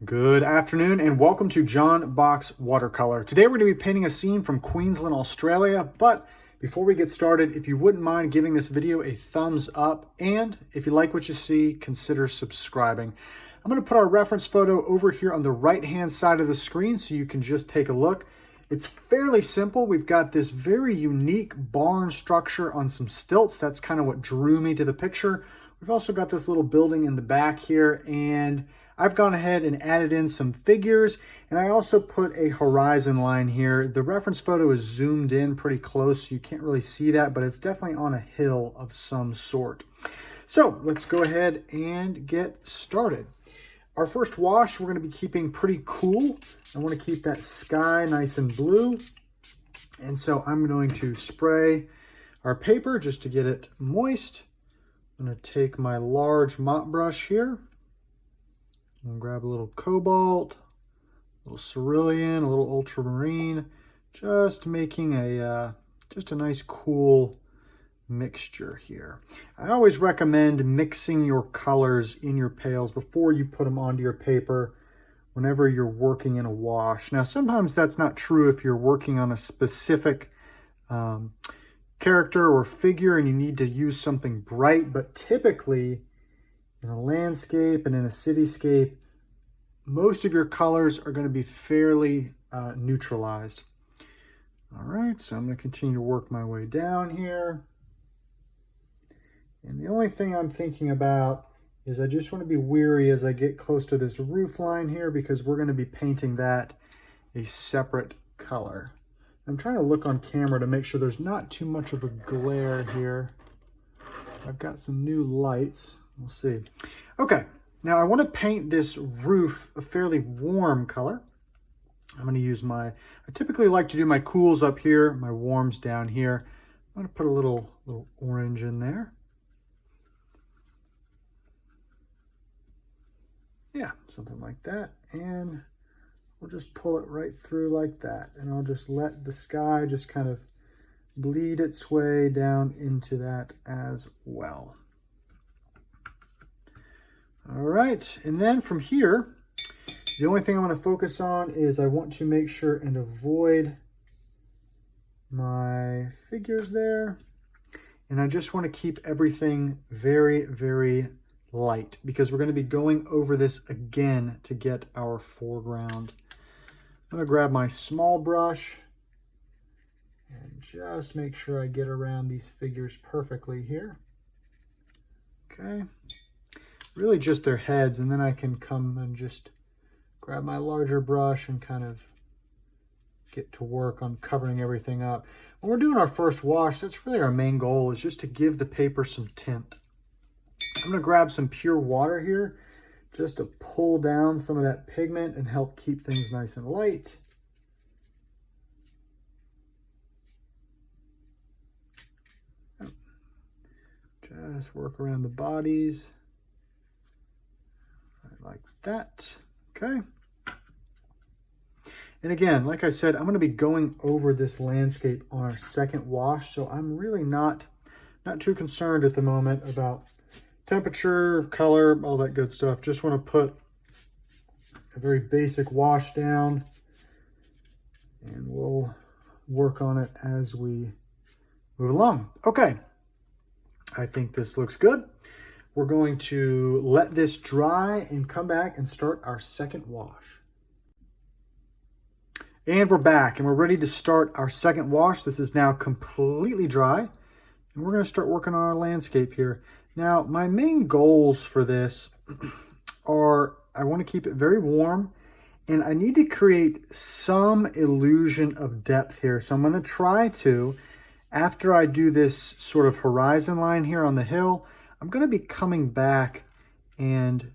Good afternoon and welcome to John Box Watercolor. Today we're going to be painting a scene from Queensland, Australia, but before we get started, if you wouldn't mind giving this video a thumbs up, and if you like what you see, consider subscribing. I'm going to put our reference photo over here on the right-hand side of the screen so you can just take a look. It's fairly simple. We've got this very unique barn structure on some stilts. That's kind of what drew me to the picture. We've also got this little building in the back here, and I've gone ahead and added in some figures, and I also put a horizon line here. The reference photo is zoomed in pretty close, so you can't really see that, but it's definitely on a hill of some sort. So let's go ahead and get started. Our first wash, we're going to be keeping pretty cool. I want to keep that sky nice and blue. And so I'm going to spray our paper just to get it moist. I'm going to take my large mop brush here. I'm gonna grab a little Cobalt, a little Cerulean, a little Ultramarine, just making a nice cool mixture here. I always recommend mixing your colors in your pails before you put them onto your paper whenever you're working in a wash. Now, sometimes that's not true if you're working on a specific character or figure and you need to use something bright, but typically in a landscape and in a cityscape, most of your colors are going to be fairly neutralized. All right, so I'm going to continue to work my way down here. And the only thing I'm thinking about is I just want to be wary as I get close to this roof line here because we're going to be painting that a separate color. I'm trying to look on camera to make sure there's not too much of a glare here. I've got some new lights. We'll see. Okay, now I want to paint this roof a fairly warm color. I'm going to use I typically like to do my cools up here, my warms down here. I'm going to put a little orange in there. Yeah, something like that. And we'll just pull it right through like that. And I'll just let the sky just kind of bleed its way down into that as well. All right, and then from here, the only thing I want to focus on is I want to make sure and avoid my figures there. And I just want to keep everything very, very light because we're going to be going over this again to get our foreground. I'm going to grab my small brush and just make sure I get around these figures perfectly here. Okay. Really just their heads, and then I can come and just grab my larger brush and kind of get to work on covering everything up. When we're doing our first wash, that's really our main goal, is just to give the paper some tint. I'm going to grab some pure water here just to pull down some of that pigment and help keep things nice and light. Just work around the bodies. Like that. Okay. And again, like I said, I'm going to be going over this landscape on our second wash, so I'm really not too concerned at the moment about temperature, color, all that good stuff. Just want to put a very basic wash down, and we'll work on it as we move along. Okay. I think this looks good. We're going to let this dry and come back and start our second wash. And we're back and we're ready to start our second wash. This is now completely dry and we're going to start working on our landscape here. Now, my main goals for this are I want to keep it very warm and I need to create some illusion of depth here. So I'm going to try to, after I do this sort of horizon line here on the hill, I'm going to be coming back and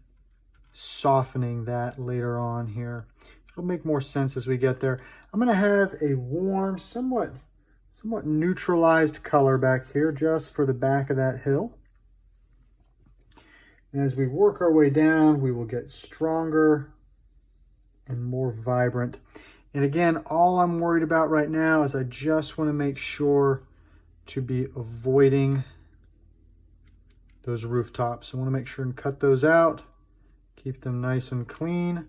softening that later on here. It'll make more sense as we get there. I'm going to have a warm, somewhat neutralized color back here just for the back of that hill. And as we work our way down, we will get stronger and more vibrant. And again, all I'm worried about right now is I just want to make sure to be avoiding those rooftops. I want to make sure and cut those out, keep them nice and clean.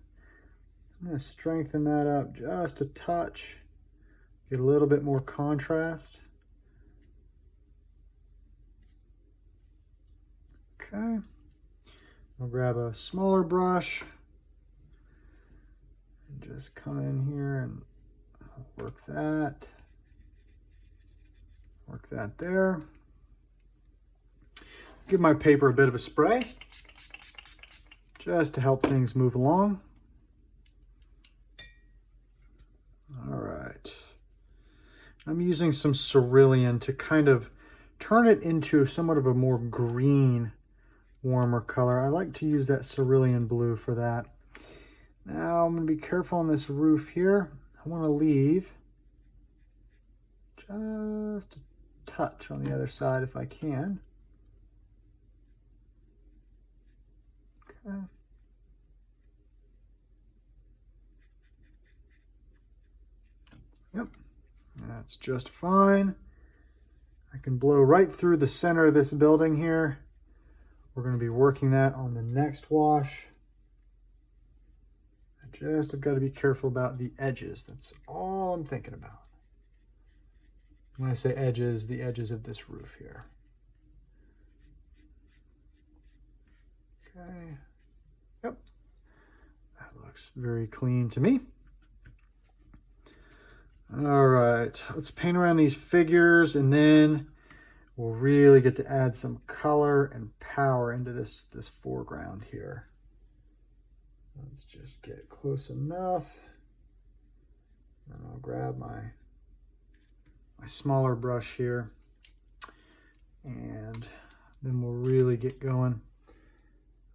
I'm going to strengthen that up just a touch, get a little bit more contrast. Okay, I'll grab a smaller brush and just come in here and work that there. Give my paper a bit of a spray just to help things move along. All right. I'm using some Cerulean to kind of turn it into somewhat of a more green, warmer color. I like to use that Cerulean blue for that. Now I'm going to be careful on this roof here. I want to leave just a touch on the other side if I can. Okay. Yep, that's just fine. I can blow right through the center of this building here. We're going to be working that on the next wash. I've got to be careful about the edges. That's all I'm thinking about. When I say edges, the edges of this roof here. Okay. Yep. That looks very clean to me. All right, let's paint around these figures and then we'll really get to add some color and power into this foreground here. Let's just get close enough. And I'll grab my smaller brush here and then we'll really get going.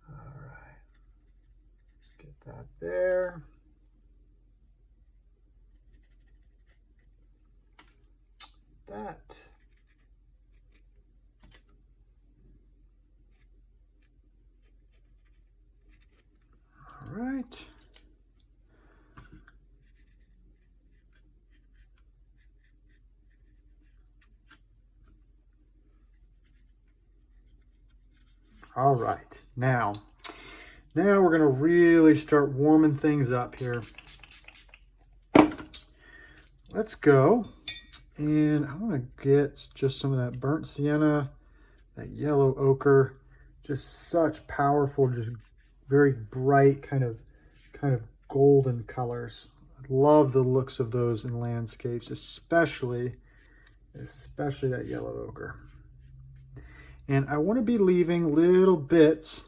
All right, get that there. That. All right. All right. Now we're going to really start warming things up here. Let's go. And I want to get just some of that burnt sienna, that yellow ochre, just such powerful, just very bright kind of golden colors. I love the looks of those in landscapes, especially that yellow ochre. And I want to be leaving little bits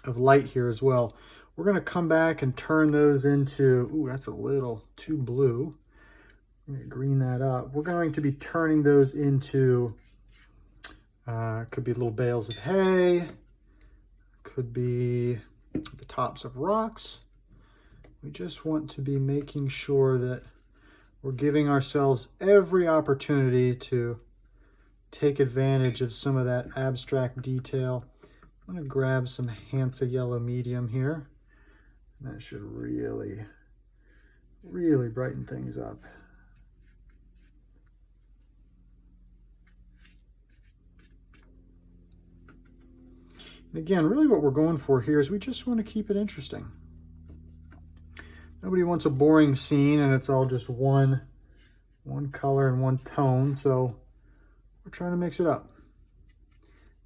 of light here as well. We're going to come back and turn those into, ooh, that's a little too blue. I'm going to green that up. We're going to be turning those into, could be little bales of hay, could be the tops of rocks. We just want to be making sure that we're giving ourselves every opportunity to take advantage of some of that abstract detail. I'm going to grab some Hansa yellow medium here. And that should really brighten things up. And again, really what we're going for here is we just want to keep it interesting. Nobody wants a boring scene and it's all just one color and one tone, so we're trying to mix it up.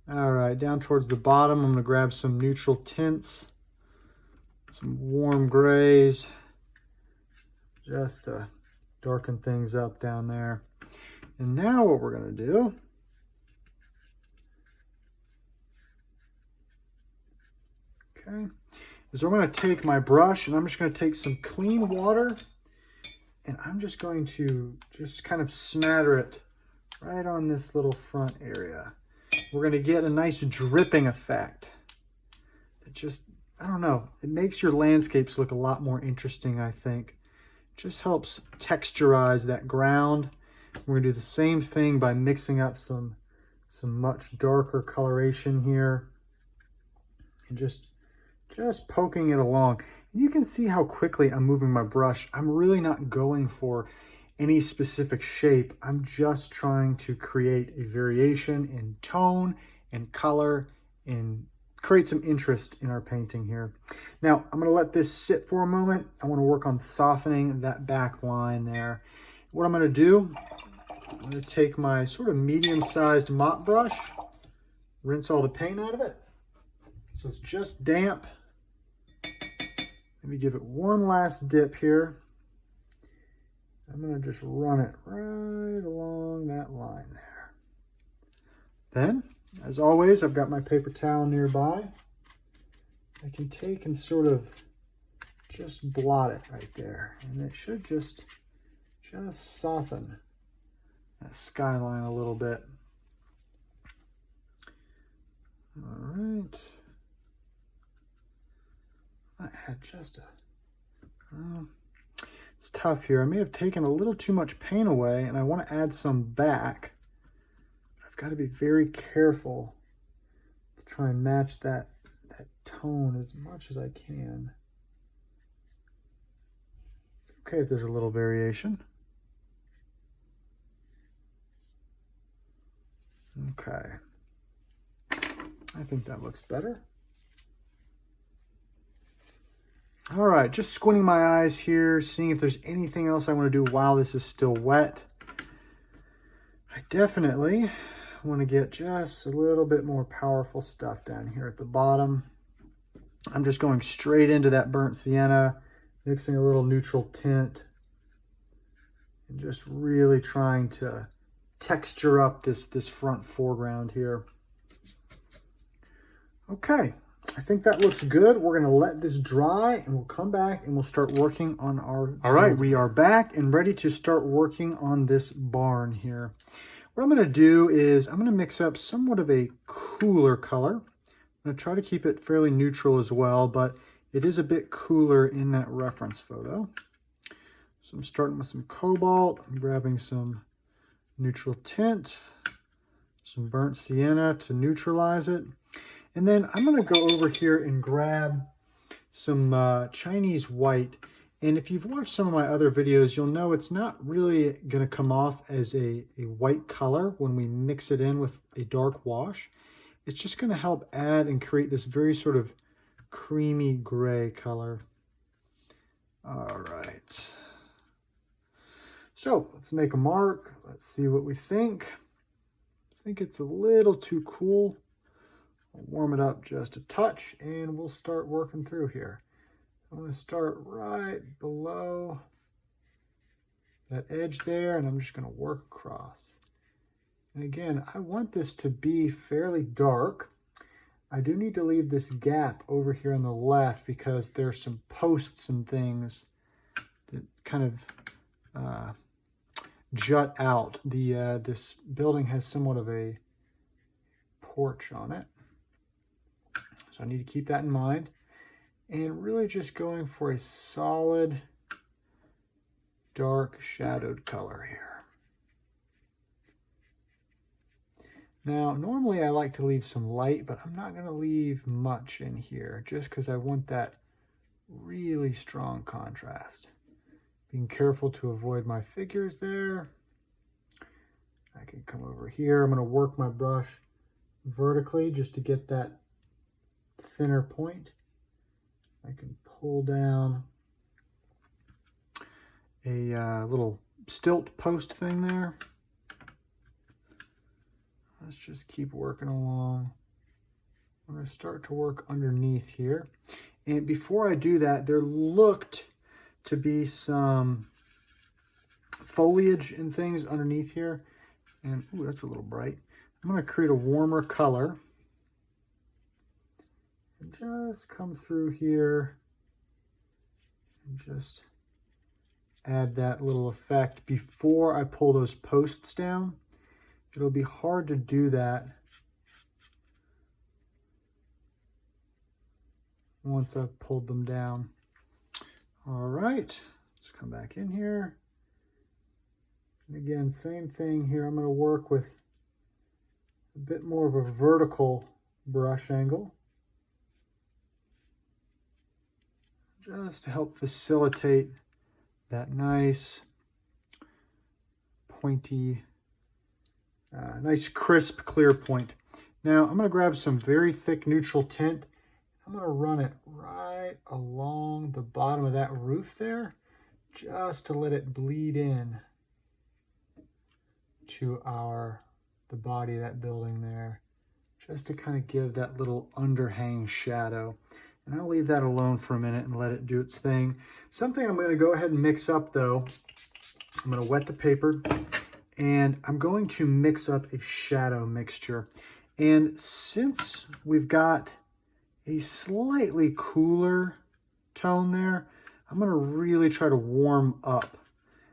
All right, down towards the bottom, I'm going to grab some neutral tints, some warm grays, just to darken things up down there. And now what we're going to do is I'm going to take my brush and I'm just going to take some clean water and I'm just going to just kind of smatter it right on this little front area. We're going to get a nice dripping effect. It just, I don't know, it makes your landscapes look a lot more interesting, I think. It just helps texturize that ground. We're going to do the same thing by mixing up some much darker coloration here and just poking it along. You can see how quickly I'm moving my brush. I'm really not going for any specific shape. I'm just trying to create a variation in tone and color, in create some interest in our painting here. Now, I'm going to let this sit for a moment. I want to work on softening that back line there. What I'm going to do, I'm going to take my sort of medium-sized mop brush, rinse all the paint out of it. So it's just damp. Maybe give it one last dip here. I'm going to just run it right along that line there. Then, as always, I've got my paper towel nearby. I can take and sort of just blot it right there. And it should just soften that skyline a little bit. All right. I add just it's tough here. I may have taken a little too much paint away, and I want to add some back. I've got to be very careful to try and match that tone as much as I can. It's okay if there's a little variation. Okay. I think that looks better. All right, just squinting my eyes here, seeing if there's anything else I want to do while this is still wet. I definitely want to get just a little bit more powerful stuff down here at the bottom. I'm just going straight into that burnt sienna, mixing a little neutral tint, and just really trying to texture up this front foreground here. Okay. I think that looks good. We're going to let this dry and we'll come back and we'll start working on our... All right, we are back and ready to start working on this barn here. What I'm going to do is I'm going to mix up somewhat of a cooler color. I'm going to try to keep it fairly neutral as well, but it is a bit cooler in that reference photo. So I'm starting with some cobalt. I'm grabbing some neutral tint, some burnt sienna to neutralize it. And then I'm going to go over here and grab some Chinese white. And if you've watched some of my other videos, you'll know it's not really going to come off as a white color when we mix it in with a dark wash. It's just going to help add and create this very sort of creamy gray color. All right. So let's make a mark. Let's see what we think. I think it's a little too cool. I'll warm it up just a touch and we'll start working through here. I'm going to start right below that edge there and I'm just going to work across. And again, I want this to be fairly dark. I do need to leave this gap over here on the left because there's some posts and things that kind of jut out. This building has somewhat of a porch on it. So I need to keep that in mind. And really just going for a solid, dark, shadowed color here. Now, normally I like to leave some light, but I'm not going to leave much in here just because I want that really strong contrast. Being careful to avoid my figures there. I can come over here. I'm going to work my brush vertically just to get that thinner point. I can pull down a little stilt post thing there. Let's just keep working along. I'm going to start to work underneath here. And before I do that, there looked to be some foliage and things underneath here. And ooh, that's a little bright. I'm going to create a warmer color. And just come through here and just add that little effect before I pull those posts down. It'll be hard to do that once I've pulled them down. All right, let's come back in here. And again, same thing here. I'm going to work with a bit more of a vertical brush angle, just to help facilitate that nice pointy, nice crisp clear point. Now I'm going to grab some very thick neutral tint. I'm going to run it right along the bottom of that roof there, just to let it bleed in to the body of that building there, just to kind of give that little underhang shadow. And I'll leave that alone for a minute and let it do its thing. Something I'm going to go ahead and mix up though, I'm going to wet the paper and I'm going to mix up a shadow mixture. And since we've got a slightly cooler tone there, I'm going to really try to warm up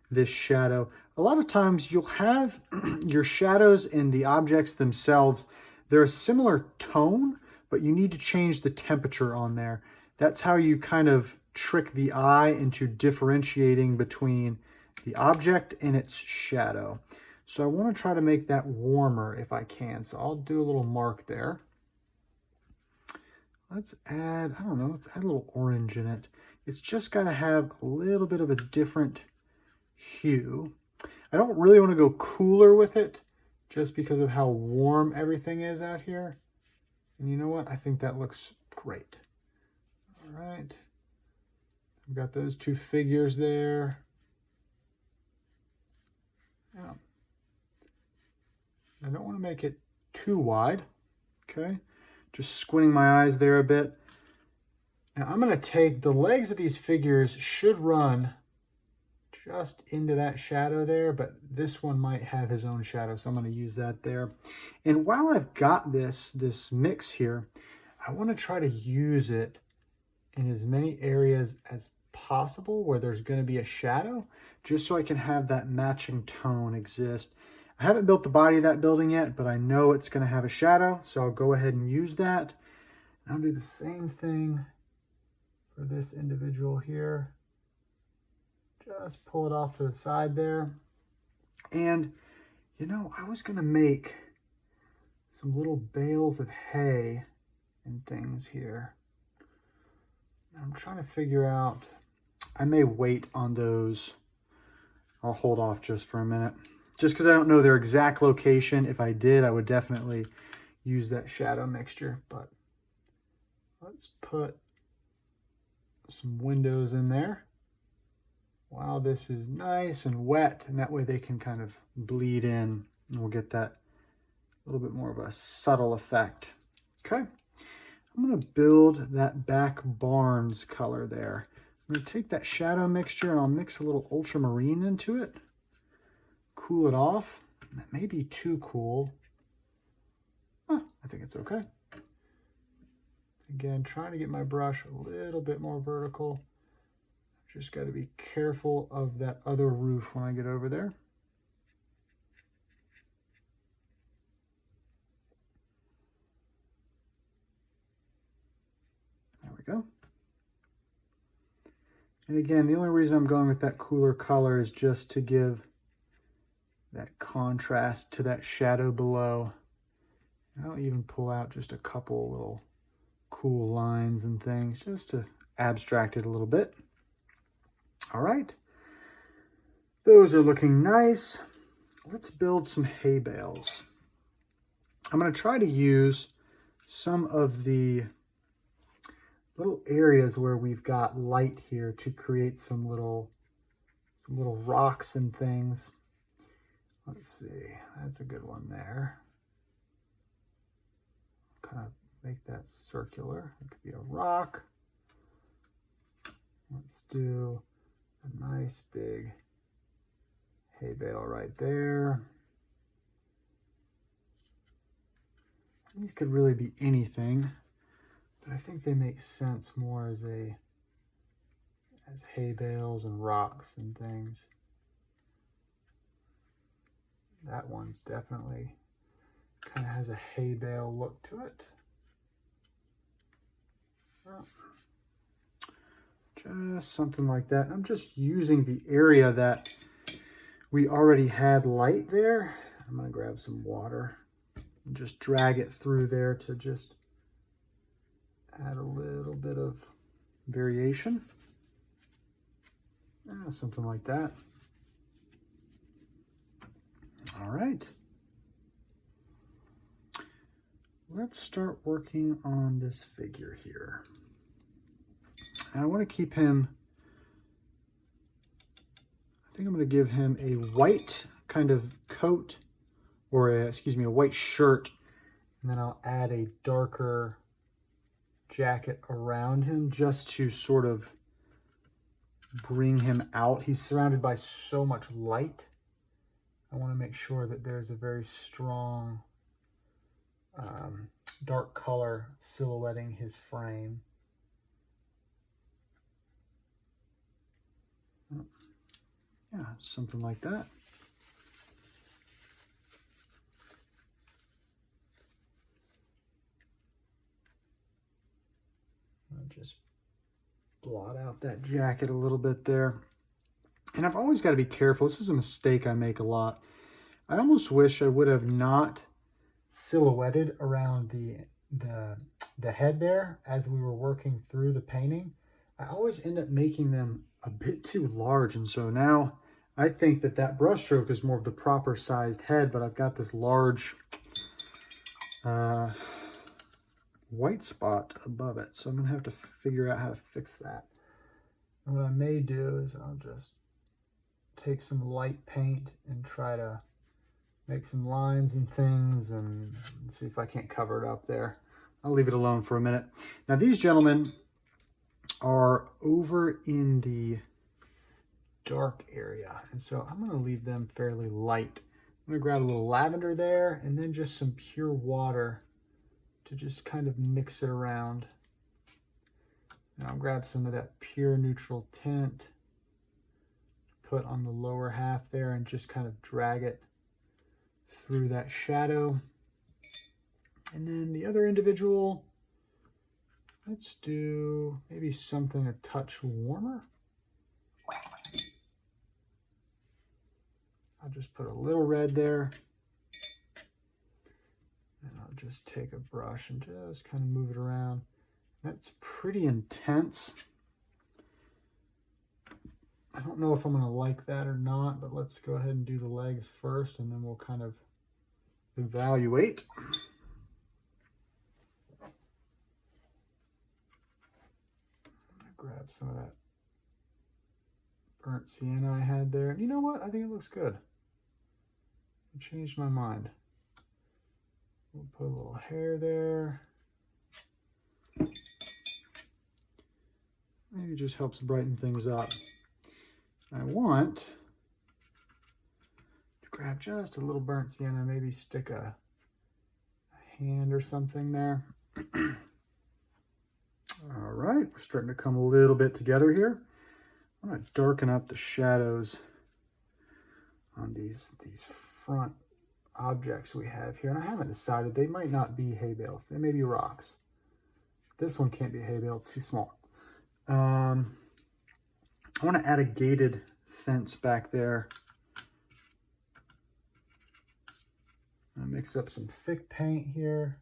this shadow. A lot of times you'll have your shadows and the objects themselves, they're a similar tone, but you need to change the temperature on there. That's how you kind of trick the eye into differentiating between the object and its shadow. So I want to try to make that warmer if I can. So I'll do a little mark there. Let's add, I don't know, let's add a little orange in it. It's just got to have a little bit of a different hue. I don't really want to go cooler with it just because of how warm everything is out here. And you know what? I think that looks great. All right. We've got those two figures there. Yeah. I don't want to make it too wide. Okay. Just squinting my eyes there a bit. Now I'm going to take the legs of these figures should run just into that shadow there, but this one might have his own shadow, so I'm going to use that there. And while I've got this mix here, I want to try to use it in as many areas as possible where there's going to be a shadow, just so I can have that matching tone exist. I haven't built the body of that building yet, but I know it's going to have a shadow, so I'll go ahead and use that. And I'll do the same thing for this individual here. Just pull it off to the side there. And, you know, I was going to make some little bales of hay and things here. I'm trying to figure out, I may wait on those. I'll hold off just for a minute. Just because I don't know their exact location. If I did, I would definitely use that shadow mixture. But let's put some windows in there while this is nice and wet, and that way they can kind of bleed in and we'll get that little bit more of a subtle effect. Okay, I'm going to build that back barns color there. I'm going to take that shadow mixture and I'll mix a little ultramarine into it, cool it off. That may be too cool. I think it's okay. Again, trying to get my brush a little bit more vertical. Just got to be careful of that other roof when I get over there. There we go. And again, the only reason I'm going with that cooler color is just to give that contrast to that shadow below. And I'll even pull out just a couple little cool lines and things just to abstract it a little bit. All right, those are looking nice. Let's build some hay bales. I'm going to try to use some of the little areas where we've got light here to create some little rocks and things. Let's see, that's a good one there. Kind of make that circular. It could be a rock. Let's do a nice big hay bale right there. These could really be anything, but I think they make sense more as hay bales and rocks and things. That one's definitely kind of has a hay bale look to it. Oh. Just something like that. I'm just using the area that we already had light there. I'm going to grab some water and just drag it through there to just add a little bit of variation. Something like that. All right. let's start working on this figure here. I want to keep him, I think I'm going to give him a white kind of coat, or excuse me, a white shirt, and then I'll add a darker jacket around him just to sort of bring him out. He's surrounded by so much light. I want to make sure that there's a very strong dark color silhouetting his frame. Yeah, something like that. I'll just blot out that jacket a little bit there. And I've always got to be careful. This is a mistake I make a lot. I almost wish I would have not silhouetted around the head there as we were working through the painting. I always end up making them a bit too large, and so now I think that that brush stroke is more of the proper sized head, but I've got this large white spot above it, so I'm gonna have to figure out how to fix that. And what I may do is I'll just take some light paint and try to make some lines and things and see if I can't cover it up there. I'll leave it alone for a minute. Now these gentlemen are over in the dark area, and so I'm going to leave them fairly light. I'm going to grab a little lavender there and then just some pure water to just kind of mix it around. And I'll grab some of that pure neutral tint, put on the lower half there, and just kind of drag it through that shadow. And then the other individual, let's do maybe something a touch warmer. I'll just put a little red there. And I'll just take a brush and just kind of move it around. That's pretty intense. I don't know if I'm going to like that or not, but let's go ahead and do the legs first, and then we'll kind of evaluate. Grab some of that burnt sienna I had there. And you know what? I think it looks good. I changed my mind. We'll put a little hair there. Maybe it just helps brighten things up. I want to grab just a little burnt sienna, maybe stick a hand or something there. All right, we're starting to come a little bit together here. I'm going to darken up the shadows on these front objects we have here. And I haven't decided. They might not be hay bales. They may be rocks. This one can't be a hay bale. It's too small. I want to add a gated fence back there. I'll mix up some thick paint here.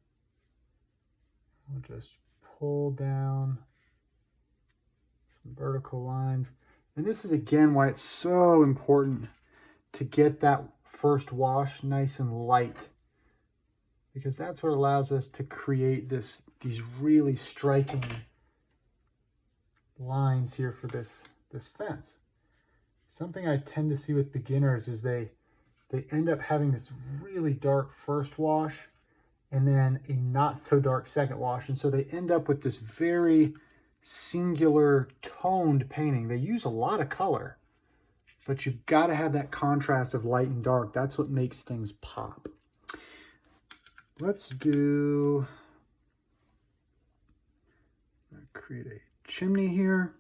I'll just pull down some vertical lines. And this is again why it's so important to get that first wash nice and light, because that's what allows us to create these really striking lines here for this fence. Something I tend to see with beginners is they end up having this really dark first wash and then a not so dark second wash, and so they end up with this very singular toned painting. They use a lot of color, but you've got to have that contrast of light and dark. That's what makes things pop. Let's create a chimney here,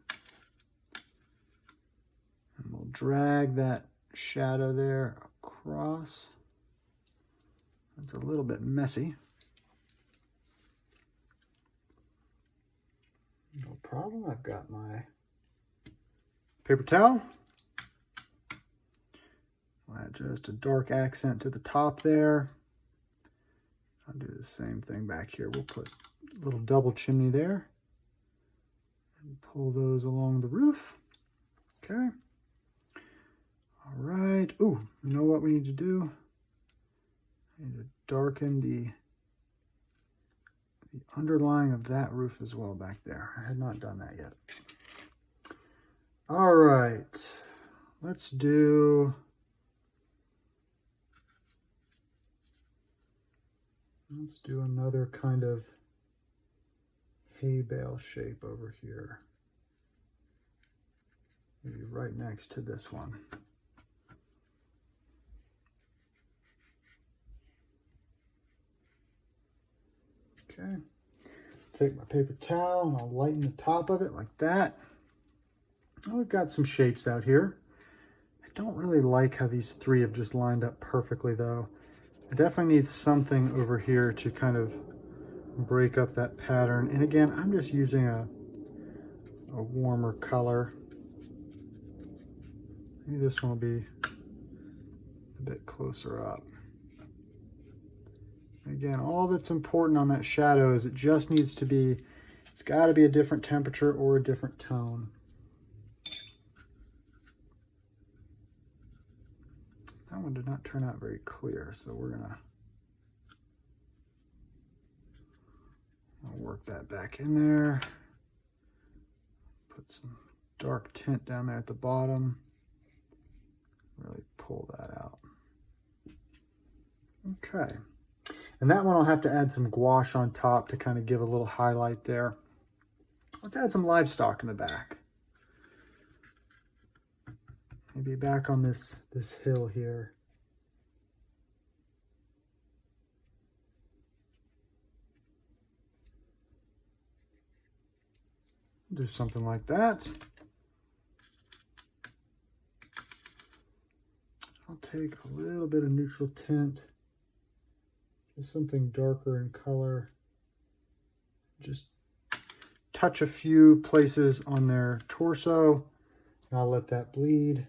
and we'll drag that shadow there across. It's a little bit messy. No problem. I've got my paper towel. I'll add just a dark accent to the top there. I'll do the same thing back here. We'll put a little double chimney there and pull those along the roof. Okay. All right. Ooh, you know what we need to do? I need to darken the the underlying of that roof as well back there. I had not done that yet. All right, let's do another kind of hay bale shape over here. Maybe right next to this one. Okay, take my paper towel and I'll lighten the top of it like that. Well, we've got some shapes out here. I don't really like how these three have just lined up perfectly though. I definitely need something over here to kind of break up that pattern. And again, I'm just using a warmer color. Maybe this one will be a bit closer up. Again, all that's important on that shadow is it just needs to be, it's got to be a different temperature or a different tone. That one did not turn out very clear, so we're gonna work that back in there. Put some dark tint down there at the bottom. Really pull that out. Okay. And that one I'll have to add some gouache on top to kind of give a little highlight there. Let's add some livestock in the back. Maybe back on this hill here. Do something like that. I'll take a little bit of neutral tint. Just something darker in color. Just touch a few places on their torso. And I'll let that bleed.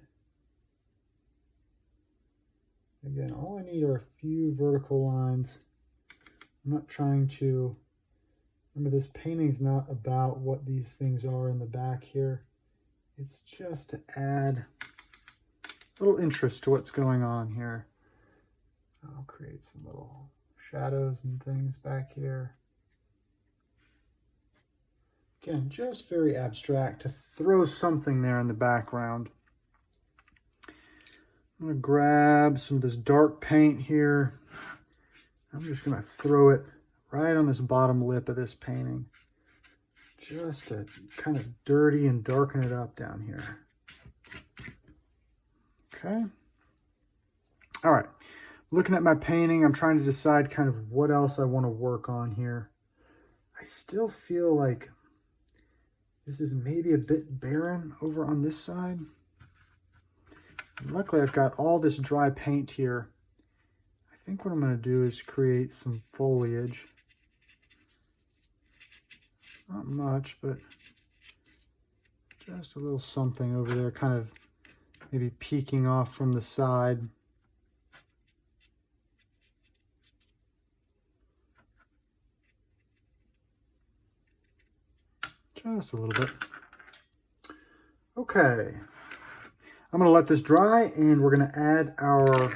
Again, all I need are a few vertical lines. I'm not trying to, remember this painting's not about what these things are in the back here. It's just to add a little interest to what's going on here. I'll create some little shadows and things back here. Again, just very abstract to throw something there in the background. I'm going to grab some of this dark paint here. I'm just going to throw it right on this bottom lip of this painting. Just to kind of dirty and darken it up down here. Okay. All right. Looking at my painting, I'm trying to decide kind of what else I want to work on here. I still feel like this is maybe a bit barren over on this side. Luckily, I've got all this dry paint here. I think what I'm going to do is create some foliage. Not much, but just a little something over there, kind of maybe peeking off from the side. Just a little bit. Okay. I'm going to let this dry and we're going to add our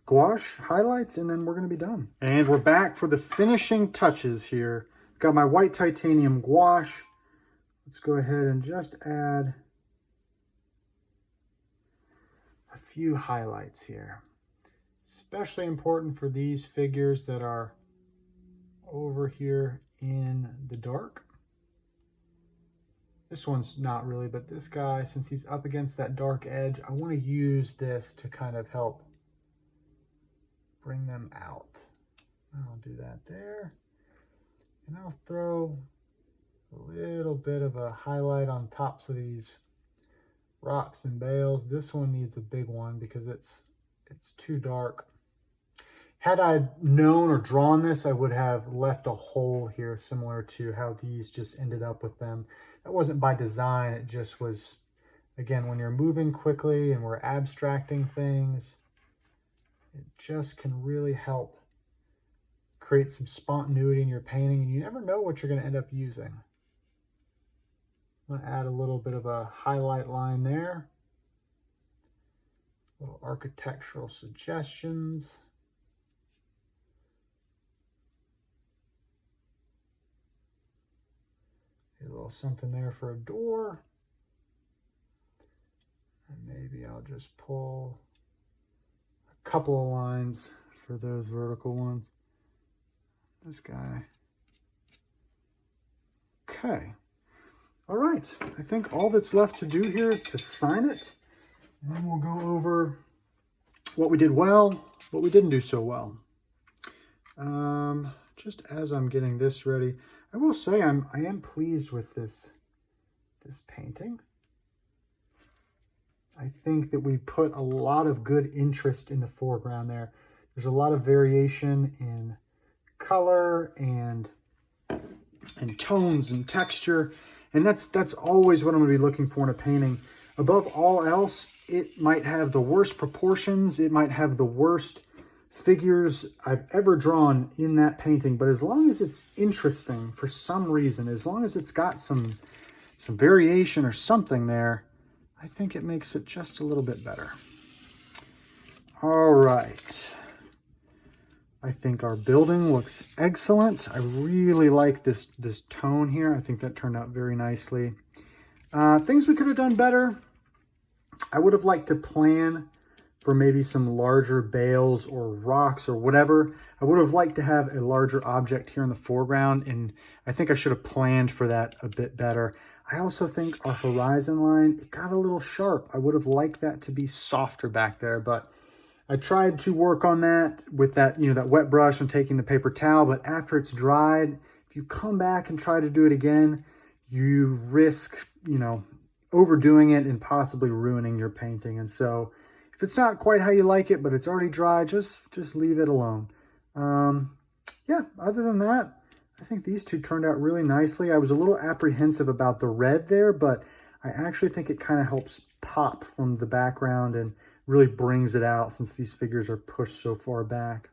gouache highlights and then we're going to be done. And we're back for the finishing touches here. Got my white titanium gouache. Let's go ahead and just add a few highlights here. Especially important for these figures that are over here in the dark. This one's not really, but this guy, since he's up against that dark edge, I want to use this to kind of help bring them out. I'll do that there. And I'll throw a little bit of a highlight on tops of these rocks and bales. This one needs a big one because it's too dark. Had I known or drawn this, I would have left a hole here similar to how these just ended up with them. That wasn't by design, it just was, again, when you're moving quickly and we're abstracting things, it just can really help create some spontaneity in your painting, and you never know what you're going to end up using. I'm going to add a little bit of a highlight line there. Little architectural suggestions. little something there for a door. And maybe I'll just pull a couple of lines for those vertical ones. This guy. Okay. All right. I think all that's left to do here is to sign it. And then we'll go over what we did well, what we didn't do so well. Just as I'm getting this ready, I will say I am pleased with this painting. I think that we put a lot of good interest in the foreground there. There's a lot of variation in color and tones and texture, and that's always what I'm going to be looking for in a painting. Above all else, it might have the worst proportions, it might have the worst figures I've ever drawn in that painting, but as long as it's interesting for some reason, as long as it's got some variation or something there, I think it makes it just a little bit better. All right. I think our building looks excellent. I really like this tone here. I think that turned out very nicely. Things we could have done better. I would have liked to plan for maybe some larger bales or rocks or whatever. I would have liked to have a larger object here in the foreground, and I think I should have planned for that a bit better. I also think our horizon line, it got a little sharp. I would have liked that to be softer back there, but I tried to work on that with that, that wet brush and taking the paper towel, but after it's dried, if you come back and try to do it again, you risk, overdoing it and possibly ruining your painting. And so if it's not quite how you like it, but it's already dry, just leave it alone. Yeah, other than that, I think these two turned out really nicely. I was a little apprehensive about the red there, but I actually think it kind of helps pop from the background and really brings it out since these figures are pushed so far back.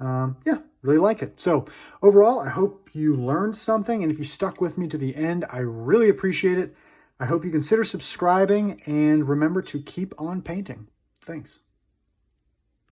Yeah, really like it. So overall, I hope you learned something, and if you stuck with me to the end, I really appreciate it. I hope you consider subscribing, and remember to keep on painting. Thanks.